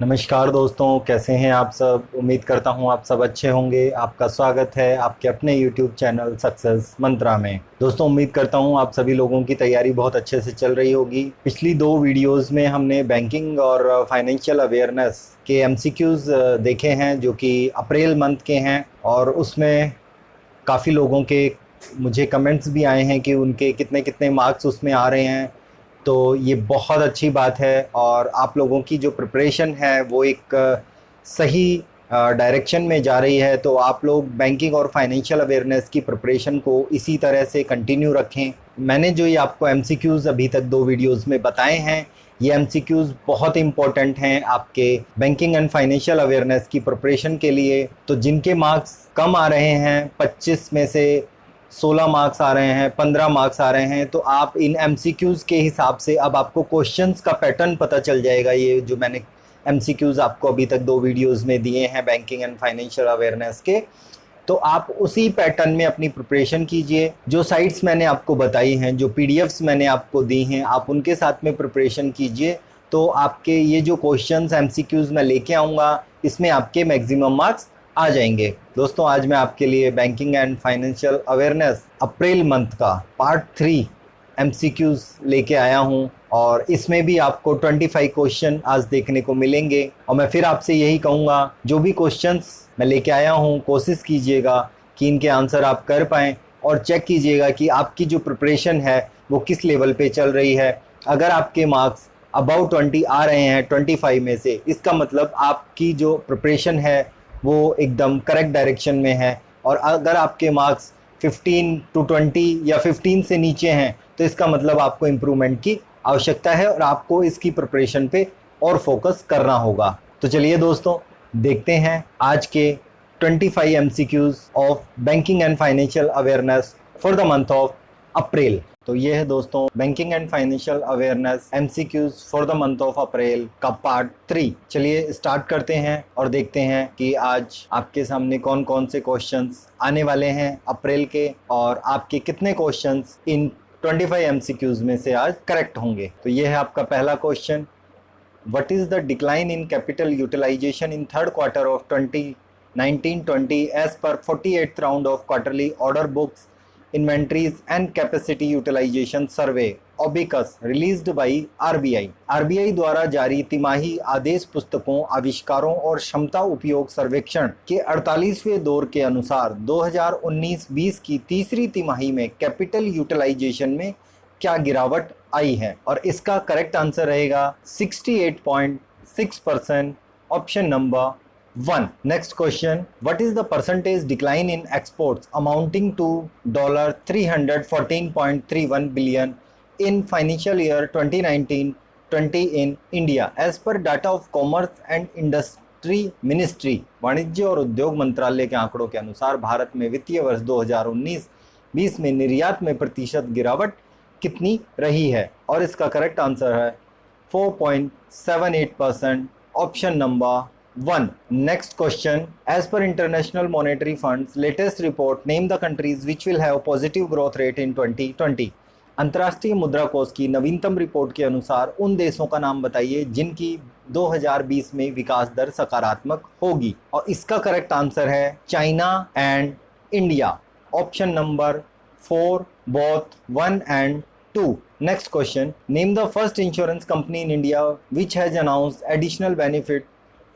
नमस्कार दोस्तों, कैसे हैं आप सब। उम्मीद करता हूं आप सब अच्छे होंगे। आपका स्वागत है आपके अपने YouTube चैनल सक्सेस मंत्रा में। दोस्तों, उम्मीद करता हूं आप सभी लोगों की तैयारी बहुत अच्छे से चल रही होगी। पिछली दो वीडियोस में हमने बैंकिंग और फाइनेंशियल अवेयरनेस के MCQs देखे हैं जो कि अप्रैल मंथ के हैं, और उसमें काफ़ी लोगों के मुझे कमेंट्स भी आए हैं कि उनके कितने कितने मार्क्स उसमें आ रहे हैं। तो ये बहुत अच्छी बात है, और आप लोगों की जो प्रिपरेशन है वो एक सही डायरेक्शन में जा रही है। तो आप लोग बैंकिंग और फाइनेंशियल अवेयरनेस की प्रिपरेशन को इसी तरह से कंटिन्यू रखें। मैंने जो ये आपको MCQs अभी तक दो वीडियोस में बताए हैं, ये MCQs बहुत इंपॉर्टेंट हैं आपके बैंकिंग एंड फाइनेंशियल अवेयरनेस की प्रिपरेशन के लिए। तो जिनके मार्क्स कम आ रहे हैं, 25 में से 16 मार्क्स आ रहे हैं, 15 मार्क्स आ रहे हैं, तो आप इन MCQs के हिसाब से अब आपको क्वेश्चंस का पैटर्न पता चल जाएगा। ये जो मैंने MCQs आपको अभी तक दो वीडियोस में दिए हैं बैंकिंग एंड फाइनेंशियल अवेयरनेस के, तो आप उसी पैटर्न में अपनी प्रिपरेशन कीजिए। जो साइट्स मैंने आपको बताई हैं, जो PDFs मैंने आपको दी हैं, आप उनके साथ में प्रिपरेशन कीजिए। तो आपके ये जो क्वेश्चंस MCQs मैं लेके आऊँगा, इसमें आपके मैक्सिमम मार्क्स आ जाएंगे। दोस्तों, आज मैं आपके लिए banking and financial awareness April month का पार्ट 3 MCQs लेके आया हूँ, और इसमें भी आपको 25 क्वेश्चन आज देखने को मिलेंगे। और मैं फिर आपसे यही कहूँगा, जो भी क्वेश्चंस मैं लेके आया हूँ, कोशिश कीजिएगा कि इनके आंसर आप कर पाएँ, और चेक कीजिएगा कि आपकी जो प्रिपरेशन है वो किस लेवल पे चल रही है। अगर आपके मार्क्स अबाउट 20 आ रहे हैं 25 में से, इसका मतलब आपकी जो प्रिपरेशन है वो एकदम करेक्ट डायरेक्शन में है। और अगर आपके मार्क्स 15 to 20 या 15 से नीचे हैं, तो इसका मतलब आपको इम्प्रूवमेंट की आवश्यकता है, और आपको इसकी प्रिपरेशन पे और फोकस करना होगा। तो चलिए दोस्तों, देखते हैं आज के 25 MCQs of banking and financial awareness for the month of April. तो ये है दोस्तों banking and financial awareness MCQs for the month of April का पार्ट 3। चलिए स्टार्ट करते हैं और देखते हैं कि आज आपके सामने कौन कौन से क्वेश्चंस आने वाले हैं अप्रैल के, और आपके कितने क्वेश्चंस इन 25 MCQs में से आज करेक्ट होंगे। तो ये है आपका पहला question. What is the decline in capital utilization in third quarter of 2019-20 as per 48th round of quarterly order books, inventories and capacity utilization survey (OBICUS) released by RBI? RBI द्वारा जारी तिमाही आदेश पुस्तकों, आविष्कारों और क्षमता उपयोग सर्वेक्षण के 48वें दौर के अनुसार 2019-20 की तीसरी तिमाही में कैपिटल यूटिलाइजेशन में क्या गिरावट आई है। और इसका करेक्ट आंसर रहेगा 68.6%, option number 1। Next question, what is the percentage decline in exports amounting to $314.31 billion in financial year 2019-20 in India as per data of commerce and industry ministry? वाणिज्य और उद्योग मंत्रालय के आंकड़ों के अनुसार भारत में वित्तीय वर्ष 2019-20 में निर्यात में प्रतिशत गिरावट कितनी रही है। और इसका करेक्ट आंसर है 4.78%, option number 1। Next question, as per International Monetary Fund's latest report, name the countries which will have positive growth rate in 2020। अंतर्राष्ट्रीय मुद्रा कोष की नवीनतम रिपोर्ट के अनुसार उन देशों का नाम बताइए जिनकी 2020 में विकास दर सकारात्मक होगी। और इसका करेक्ट आंसर है China and India, option number 4, both 1 and 2. Next question, name the first insurance company in India which has announced additional benefit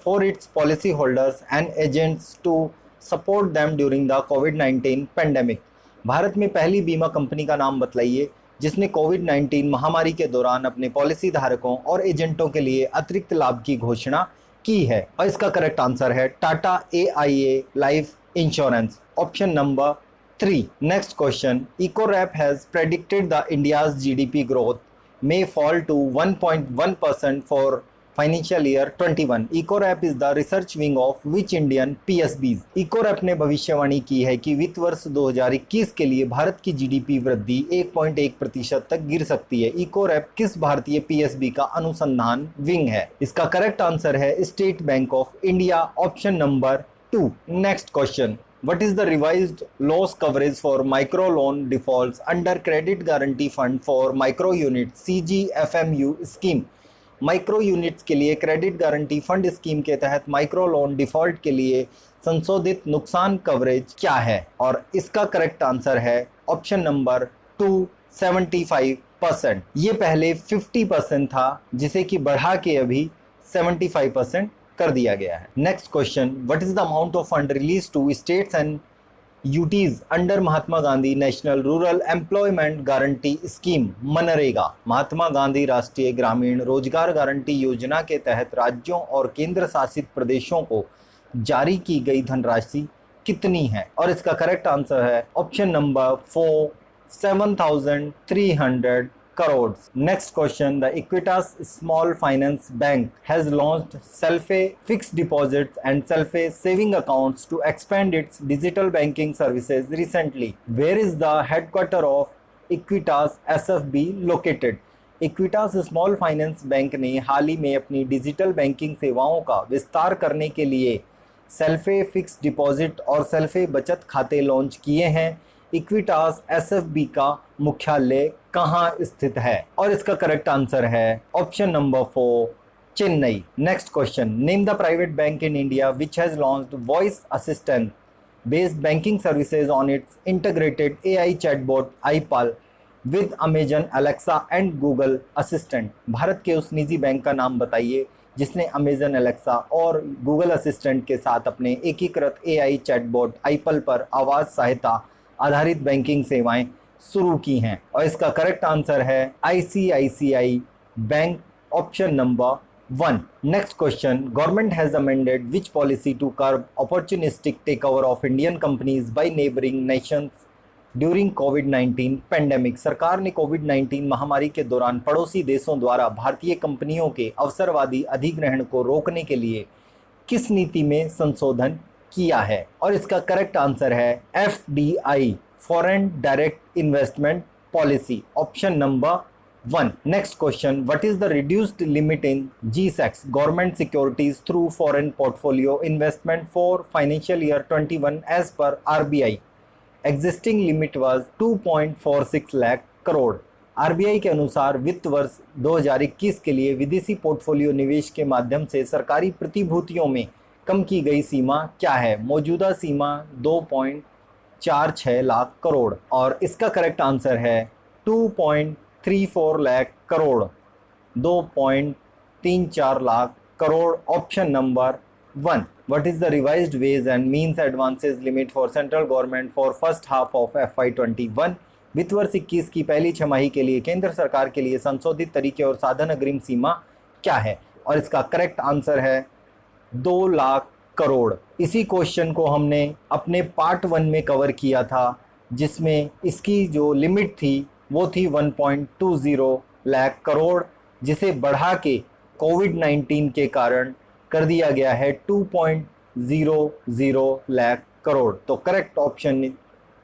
for its policyholders and agents to support them during the COVID-19 pandemic. Bharat में पहली बीमा company का नाम बतलाइए जिसने कोविड-19 महामारी के दौरान अपने पॉलिसी धारकों और एजेंटों के लिए अतिरिक्त लाभ की घोषणा की है। और इसका करेक्ट आंसर है Tata AIA life insurance, option number 3. Next question, EcoRap has predicted the India's GDP growth may fall to 1.1% for financial year 21. EcoRap is the research wing of which Indian PSBs? EcoRap ने भविष्यवाणी की है कि वित्त वर्ष 2021 के लिए भारत की GDP वृद्धि 1.1% तक गिर सकती है। EcoRap किस भारतीय PSB का अनुसंधान विंग है? इसका करेक्ट आंसर है state bank of India, option number 2. Next question, what is the revised loss coverage for micro loan defaults under credit guarantee fund for micro unit CGFMU scheme micro units के लिए credit guarantee fund scheme के तहत micro loan default के लिए संशोधित नुकसान coverage क्या है? और इसका करेक्ट आंसर है ऑप्शन नंबर 2, 75%। ये पहले 50% था, जिसे कि बढ़ा के अभी 75% कर दिया गया है। Next question, what is the amount of fund release to states and UTs under Mahatma Gandhi national rural employment guarantee scheme मनरेगा? महात्मा गांधी राष्ट्रीय ग्रामीण रोजगार गारंटी योजना के तहत राज्यों और केंद्र शासित प्रदेशों को जारी की गई धनराशि कितनी है? और इसका करेक्ट आंसर है option number 4, 7,300 crores. Next question, the Equitas Small Finance Bank has launched self-pay fixed deposits and self-pay saving accounts to expand its digital banking services recently. Where is the headquarter of Equitas SFB located? Equitas Small Finance Bank ने हाल ही में अपनी digital banking सेवाओं का विस्तार करने के लिए सेल्फे fix deposit और सेल्फे बचत खाते लॉन्च किए हैं। इक्विटास एसएफबी का मुख्यालय कहाँ स्थित है? और इसका करेक्ट आंसर है option number 4, Chennai. Next question, name the private bank in India which has launched voice assistant based banking services on its integrated AI chatbot iPal with Amazon Alexa and Google assistant. Bharat के उस निजी बैंक का नाम बताइए जिसने Amazon Alexa और Google assistant के साथ अपने एकीकृत एआई चैटबॉट आईपाल पर आवाज सहायता आधारित बैंकिंग सेवाएं शुरू की हैं। और इसका करेक्ट आंसर है ICICI bank, option number 1। Next question, government has amended which policy to curb opportunistic takeover of Indian companies by neighbouring nations during कोविड-19 पेंडेमिक? सरकार ने कोविड-19 महामारी के दौरान पड़ोसी देशों द्वारा भारतीय कंपनियों के अवसरवादी अधिग्रहण को रोकने के लिए किस नीति में संशोधन किया है? और इसका करेक्ट आंसर है FDI, foreign direct investment policy, option number 1। Next question, what is the reduced limit in G secs government securities through foreign portfolio investment for financial year 21 as per RBI? Existing limit was 2.46 lakh crore. RBI के अनुसार वित्त वर्ष 2021 के लिए विदेशी portfolio निवेश के माध्यम से सरकारी प्रतिभूतियों में कम की गई सीमा क्या है? मौजूदा सीमा 2.46 लाख करोड़। और इसका करेक्ट आंसर है 2.34 lakh crore, 2.34 lakh crore, option number 1। What is the revised ways and means advances limit for central government for first half of FY21? वित्त वर्ष 21 की पहली छमाही के लिए केंद्र सरकार के लिए संशोधित तरीके और साधन अग्रिम सीमा क्या है? और इसका करेक्ट आंसर है 2 लाख करोड़। इसी क्वेश्चन को हमने अपने पार्ट 1 में कवर किया था, जिसमें इसकी जो लिमिट थी वो थी 1.20 लाख करोड़, जिसे बढ़ा के कोविड-19 के कारण कर दिया गया है 2.00 लाख करोड़। तो correct option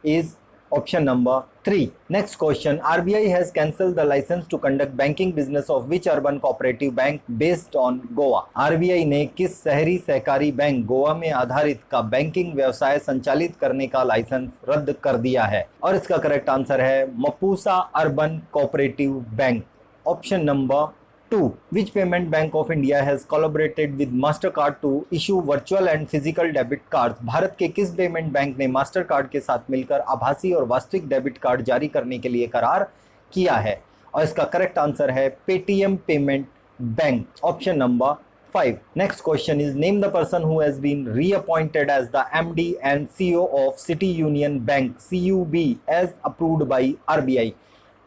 is option number 3। Next question, RBI has cancelled the licence to conduct banking business of which urban cooperative bank based on Goa? RBI ने किस शहरी सहकारी बैंक गोवा में आधारित का बैंकिंग व्यवसाय संचालित करने का लाइसेंस रद्द कर दिया है? और इसका करेक्ट आंसर है Mapusa urban cooperative bank, option number 2. Which payment bank of India has collaborated with Mastercard to issue virtual and physical debit cards? Bharat के किस पेमेंट बैंक ने मास्टरकार्ड के साथ मिलकर आभासी और वास्तविक डेबिट कार्ड जारी करने के लिए करार किया है? और इसका करेक्ट आंसर है Paytm payment bank, option number 5. Next question is, name the person who has been reappointed as the MD and CEO of City Union Bank CUB as approved by RBI.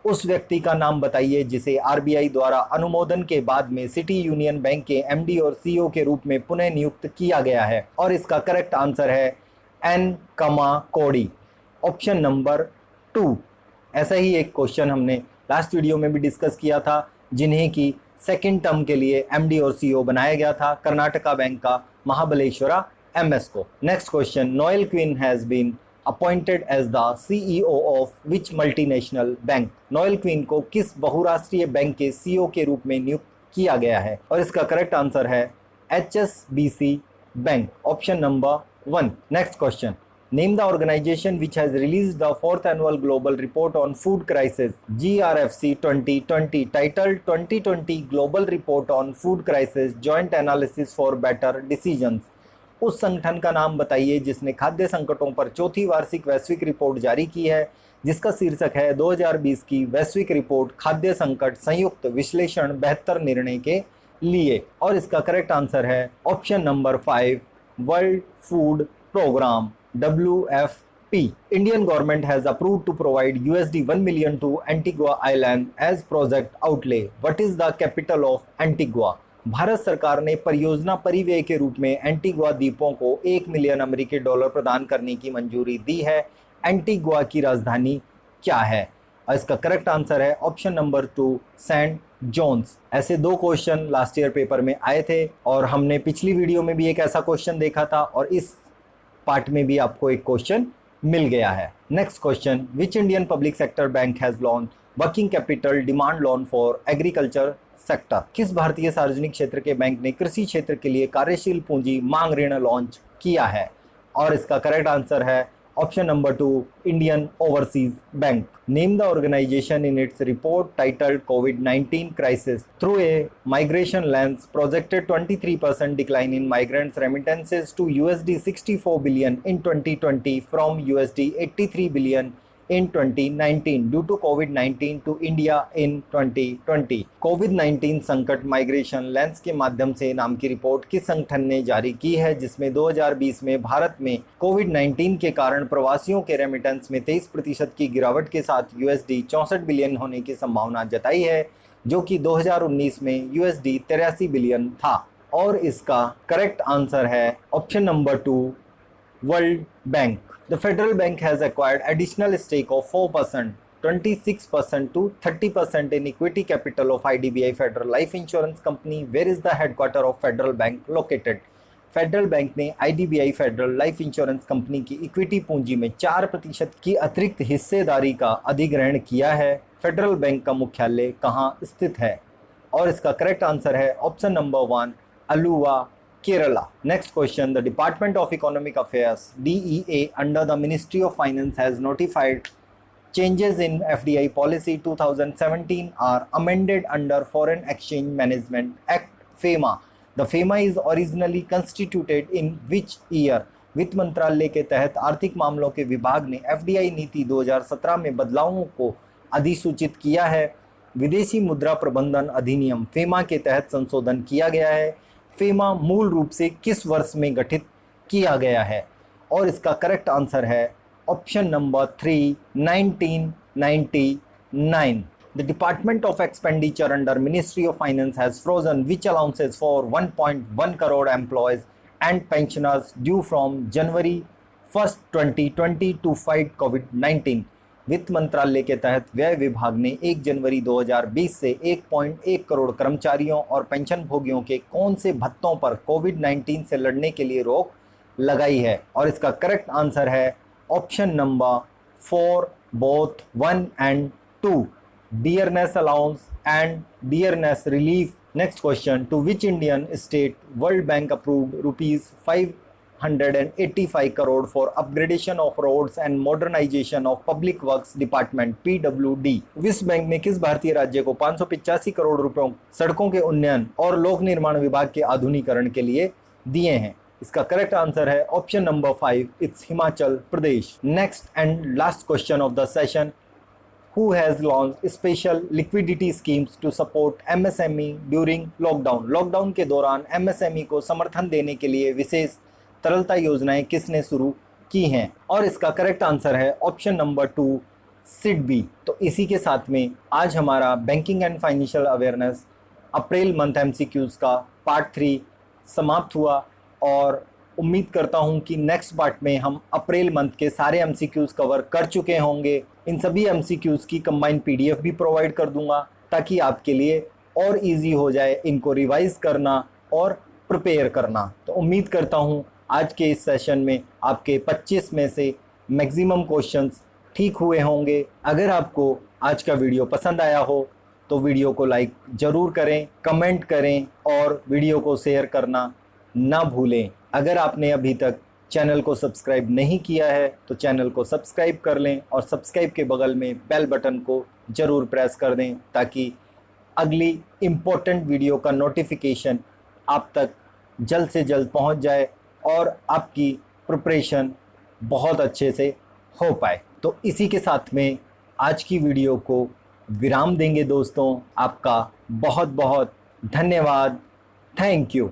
उस व्यक्ति का नाम बताइए जिसे RBI द्वारा अनुमोदन के बाद में सिटी यूनियन बैंक के एमडी और सीईओ के रूप में पुनः नियुक्त किया गया है। और इसका करेक्ट आंसर है एन कमा कोडी, ऑप्शन नंबर 2। ऐसा ही एक क्वेश्चन हमने लास्ट वीडियो में भी डिस्कस किया था, जिन्हें की सेकेंड टर्म के लिए एमडी और सीईओ बनाया गया था कर्नाटका बैंक का महाबलेश्वरा एमएस को। Next question, Noel Quinn has been appointed as the CEO of which multinational bank? Noel Quinn को किस बहुराष्ट्रीय बैंक के सीईओ के रूप में नियुक्त किया गया है? और इसका करेक्ट आंसर है HSBC bank, option number 1। Next question, Name the organization which has released the fourth annual global report on food crisis, GRFC 2020, titled 2020 Global Report on Food Crisis Joint Analysis for Better Decisions। उस संगठन का नाम बताइए जिसने खाद्य संकटों पर चौथी वार्षिक वैश्विक रिपोर्ट जारी की है, जिसका शीर्षक है 2020 की वैश्विक रिपोर्ट खाद्य संकट संयुक्त विश्लेषण बेहतर निर्णय के लिए। और इसका करेक्ट आंसर है option number 5, world food programme, WFP। Indian government has approved to provide $1 million to Antigua Island as project outlay. What is the capital of Antigua? Bharat सरकार ने परियोजना परिव्यय के रूप में एंटीगुआ द्वीपों को $1 मिलियन अमेरिकी डॉलर प्रदान करने की मंजूरी दी है। एंटीगुआ की राजधानी क्या है? और इसका करेक्ट आंसर है ऑप्शन नंबर 2, सेंट जोन्स। ऐसे 2 क्वेश्चन लास्ट ईयर पेपर में आए थे और हमने पिछली वीडियो में भी एक ऐसा क्वेश्चन देखा था और इस पार्ट में भी आपको एक क्वेश्चन मिल गया है। Next question, which Indian public sector bank has launch working capital demand loan for agriculture sector? किस भारतीय सार्वजनिक क्षेत्र के बैंक ने कृषि क्षेत्र के लिए कार्यशील पूंजी मांग ऋण लॉन्च किया है? और इसका करेक्ट आंसर है option number 2, Indian Overseas Bank. Name the organization in its report titled कोविड-19 crisis through a migration lens projected 23% decline in migrants remittances to $64 billion in 2020 from $83 billion in 2019 due to COVID-19 to India in 2020। कोविड-19 संकट migration lens के माध्यम से नाम की report किस संगठन ने जारी की है, जिसमें 2020 में भारत में कोविड-19 के कारण प्रवासियों के रेमिटेंस में 23% की गिरावट के साथ $64 बिलियन होने की संभावना जताई है, जो कि 2019 में $83 बिलियन था। और इसका करेक्ट आंसर है option number 2, world bank. The Federal Bank has acquired additional stake of 4%, 26% to 30% in equity capital of IDBI Federal Life Insurance Company. Where is the headquarter of Federal Bank located? Federal bank ने IDBI federal life insurance company की equity पूंजी में 4% की अतिरिक्त हिस्सेदारी का अधिग्रहण किया है। फेडरल बैंक का मुख्यालय कहाँ स्थित है? और इसका करेक्ट आंसर है option number 1, Aluva, Kerala। Next question, the Department of Economic Affairs DEA under the Ministry of Finance has notified changes in FDI policy 2017 are amended under Foreign Exchange Management Act FEMA। The FEMA is originally constituted in which year? वित्त मंत्रालय के तहत आर्थिक मामलों के विभाग ने FDI नीति 2017 में बदलावों को अधिसूचित किया है। विदेशी मुद्रा प्रबंधन अधिनियम FEMA के तहत संशोधन किया गया है। फेमा मूल रूप से किस वर्ष में गठित किया गया है? और इसका करेक्ट आंसर है option number 3, 1999। The department of expenditure under ministry of finance has frozen which allowances for 1.1 crore employees and pensioners due from January 1, 2020 to fight कोविड-19। वित्त मंत्रालय के तहत व्यय विभाग ने 1 जनवरी 2020 से 1.1 करोड़ कर्मचारियों और पेंशन भोगियों के कौन से भत्तों पर कोविड-19 से लड़ने के लिए रोक लगाई है? और इसका करेक्ट आंसर है option number 4, both 1 and 2, dearness allowance and dearness relief. Next question, to which Indian state World Bank approved ₹585 crore for upgradation of roads and modernization of public works department PWD। विश्व bank ने किस भारतीय राज्य को 585 करोड़ रुपयों सड़कों के उन्नयन और लोक निर्माण विभाग के आधुनिकीकरण के लिए दिए हैं? इसका करेक्ट आंसर है option number 5, it's Himachal Pradesh. Next and last question of the session, who has launched special liquidity schemes to support MSME during lockdown। Lockdown के दौरान MSME को समर्थन देने के लिए विशेष तरलता योजनाएं किसने शुरू की हैं? और इसका करेक्ट आंसर है ऑप्शन नंबर 2, सिडबी। तो इसी के साथ में आज हमारा banking and financial awareness April month MCQs का पार्ट 3 समाप्त हुआ और उम्मीद करता हूं कि नेक्स्ट पार्ट में हम अप्रैल मंथ के सारे MCQs कवर कर चुके होंगे। इन सभी MCQs की कंबाइंड PDF भी प्रोवाइड कर दूंगा ताकि आपके लिए और इजी हो जाए इनको रिवाइज करना और प्रिपेयर करना। तो उम्मीद करता हूं आज के इस सेशन में आपके 25 में से मैक्सिमम क्वेश्चंस ठीक हुए होंगे। अगर आपको आज का वीडियो पसंद आया हो तो वीडियो को लाइक ज़रूर करें, कमेंट करें और वीडियो को शेयर करना ना भूलें। अगर आपने अभी तक चैनल को सब्सक्राइब नहीं किया है तो चैनल को सब्सक्राइब कर लें और सब्सक्राइब के बगल में बेल बटन को ज़रूर प्रेस कर दें ताकि अगली इम्पोर्टेंट वीडियो का नोटिफिकेशन आप तक जल्द से जल्द पहुंच जाए और आपकी प्रिपरेशन बहुत अच्छे से हो पाए। तो इसी के साथ में आज की वीडियो को विराम देंगे दोस्तों। आपका बहुत बहुत धन्यवाद। Thank you.